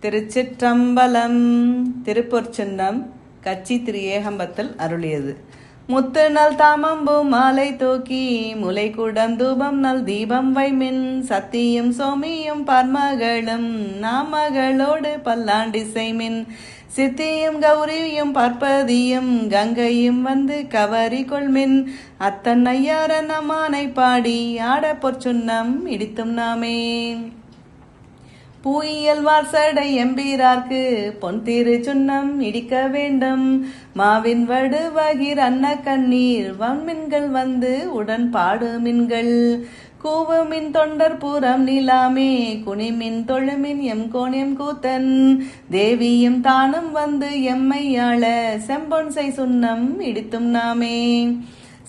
திருச்சிற்றம்பலம். திருப்பொற்சின்னம் கச்சி திரு ஏகம்பத்தில் அருளியது. முத்து நல் தாமம்பூ மாலை தூக்கி முலை குடம் தூபம் நல் தீபம் வைமின் சத்தியும் சோமியும் பர்மகளும் நாமகளோடு பல்லாண்டி செய்மின் சித்தியும் கௌரியும் பார்ப்பதியும் கங்கையும் வந்து கவரி கொள்மின் அத்தன் ஐயாரன் அம்மானை பாடி ஆட பொற்சுன்னம் இடித்தும் நாமே. பூயியல் வார்சடை எம்பீரார்க்கு பொன் திரு சுன்னம் இடிக்க வேண்டும். மாவின் வடுவகிர் அன்ன கண்ணீர் வன்மின்கள் வந்து உடன் பாடுமின்கள் கூவுமின் தொண்டர் பூரம் நிலாமே குனிமின் தொழுமின் எம் கோணியம் கூத்தன் தேவியும் தானும் வந்து எம்மையாள செம்பொன்சை சுன்னம் இடித்தும் நாமே.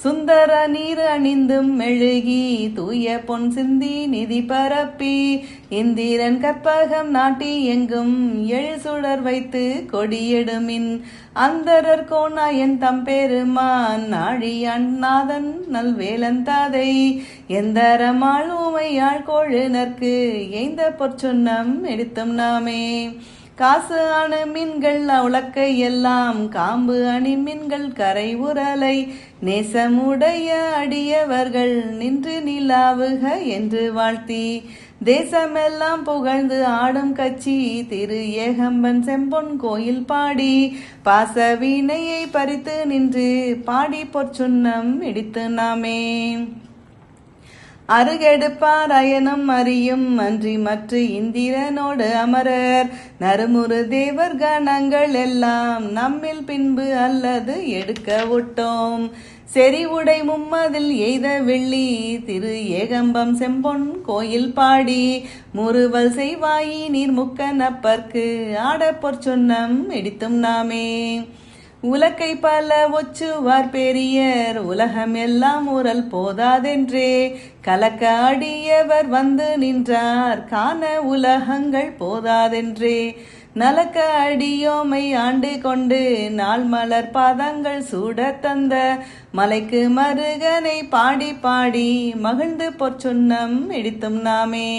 சுந்தர நீர் அணிந்தும் மெழுகி தூய பொன் சிந்தி நிதி பரப்பி இந்திரன் கற்பகம் நாட்டி எங்கும் எழு சுடர் வைத்து கொடியெடுமின் அந்தரர் கோணாயன் தம்பெருமான் நாழியான் நாதன் நல்வேலன் தாதை எந்தரமாள் ஊமையாள் கோழுனர்க்கு எய்ந்த பொற்சுன்னம் எடுத்தும் நாமே. காசு அணு மீன்கள் உலக்கை எல்லாம் காம்பு அணி மீன்கள் கரை உரலை நேசமுடைய அடியவர்கள் நின்று நிலாவுக என்று வாழ்த்தி தேசமெல்லாம் புகழ்ந்து ஆடும் கச்சி திரு ஏகம்பன் செம்பொன் கோயில் பாடி பாச வீணையை பறித்து நின்று பாடி பொற்சுன்னம் இடித்து நாமே. அருகெடுப்பார் அயனும் அறியும் அன்றி மற்ற இந்திரனோடு அமரர் நறுமுறு தேவர் கணங்கள் எல்லாம் நம்மில் பின்பு அல்லது எடுக்க விட்டோம். செறிவுடை மும்மதில் எய்த வெள்ளி திரு ஏகம்பம் செம்பொன் கோயில் பாடி முறுவல் செய்வாயி நீர் முக்க நப்பர்க்கு ஆட பொற்சுன்னம் இடித்தும் நாமே. உலக்கை பல ஒச்சுவார் பெரியர் உலகம் எல்லாம் உரல் போதாதென்றே கலக்க அடியவர் வந்து நின்றார் காண உலகங்கள் போதாதென்றே நலக்க அடியோமை ஆண்டு கொண்டு நாள் மலர் பாதங்கள் சூட தந்த மலைக்கு மருகனை பாடி பாடி மகிழ்ந்து பொற்சுன்னம் இடித்தும் நாமே.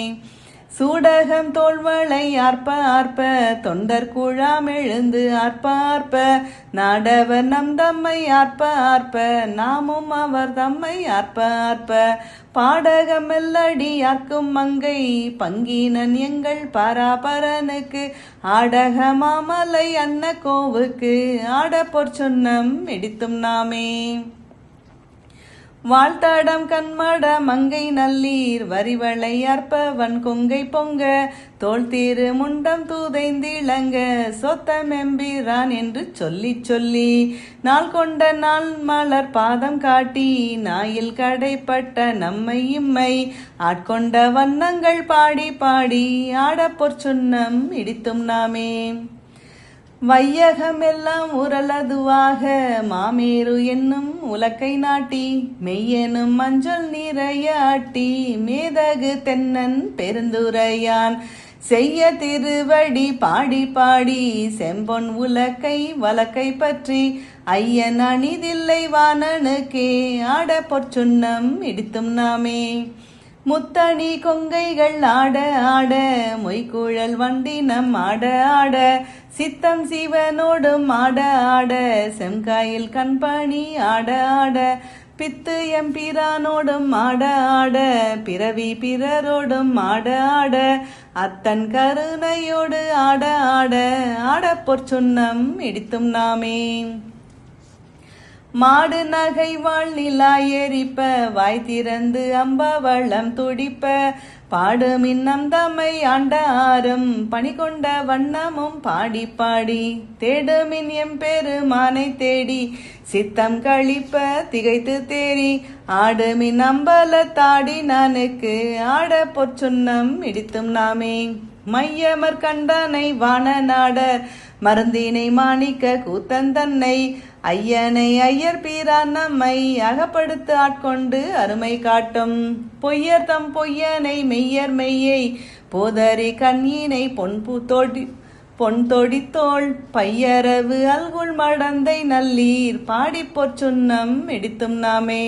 சூடகம் தோல்வளை ஆர்ப்ப ஆர்ப்ப தொண்டர் குழாம் எழுந்து ஆர்ப்ப ஆர்ப்ப நாடவர் நம் தம்மை ஆர்ப்ப ஆர்ப்ப நாமும் அவர் தம்மை ஆர்ப்ப ஆர்ப்ப பாடகம் மெல்லடி ஆர்க்கும் மங்கை பங்கீனன் எங்கள் பராபரனுக்கு ஆடக மாமலை அன்ன கோவுக்கு ஆட பொற்சுன்னம் இடித்தும் நாமே. வாழ்த்தடம் கண்மட மங்கை நல்லீர் வரிவளை அற்பவன் கொங்கை பொங்க தோல் தீரு முண்டம் தூதைந்திளங்க சொத்தமெம்பிரான் என்று சொல்லி சொல்லி நாள் கொண்ட நாள் மலர் பாதம் காட்டி நாயில் கடைப்பட்ட நம்மை இம்மை ஆட்கொண்ட வண்ணங்கள் பாடி பாடி ஆட பொற்சுன்னம் இடித்தும் நாமே. வையகம் எல்லாம் உரலதுவாக மாமேரு என்னும் உலக்கை நாட்டி மெய்யெனும் மஞ்சள் நிறைய ஆட்டி மேதகு தென்னன் பெருந்துரையான் செய்ய திருவடி பாடி பாடி செம்பொன் உலக்கை வலக்கை பற்றி ஐயன் அணிதில்லை வாணனுக்கே ஆட பொற்சுன்னம் இடித்தும் நாமே. முத்தணி கொங்கைகள் ஆட ஆட மொய்குழல் வண்டி நம் ஆட ஆட சித்தம் சிவனோடும் ஆட ஆட செம்காயில் கண்பணி ஆட ஆட பித்து எம்பிரானோடும் ஆட ஆட பிறவி பிறரோடும் ஆட ஆட அத்தன் கருணையோடு ஆட ஆட ஆட பொற்சுன்னம் இடித்தும் நாமே. மாடு நகை வாழ் நிலா எரிப்ப வாய் திறந்து அம்பவளம் துடிப்ப பாடுமின் நம் தம்மை ஆண்ட ஆறும் பணி கொண்ட வண்ணமும் பாடி பாடி தேடுமின் எம்பெருமானை தேடி சித்தம் கழிப்ப திகைத்து தேறி ஆடுமின் அம்பல தாடி நானுக்கு ஆட பொற்சுன்னம் இடித்தும் நாமே. மையமர் கண்டனை வான நாடர் மருந்தினை மாணிக்க கூத்தன் தன்னை ஐயனை ஐயர் பீரான் நம்மை அகப்படுத்து ஆட்கொண்டு அருமை காட்டும் பொய்யர் தம் பொய்யனை மெய்யர் மெய்யை போதரி கண்ணினை பொன் தொடித்தோள் பையரவு அல்குள் மடந்தை நல்லீர் பாடி பொற்சுன்னம் இடித்தும் நாமே.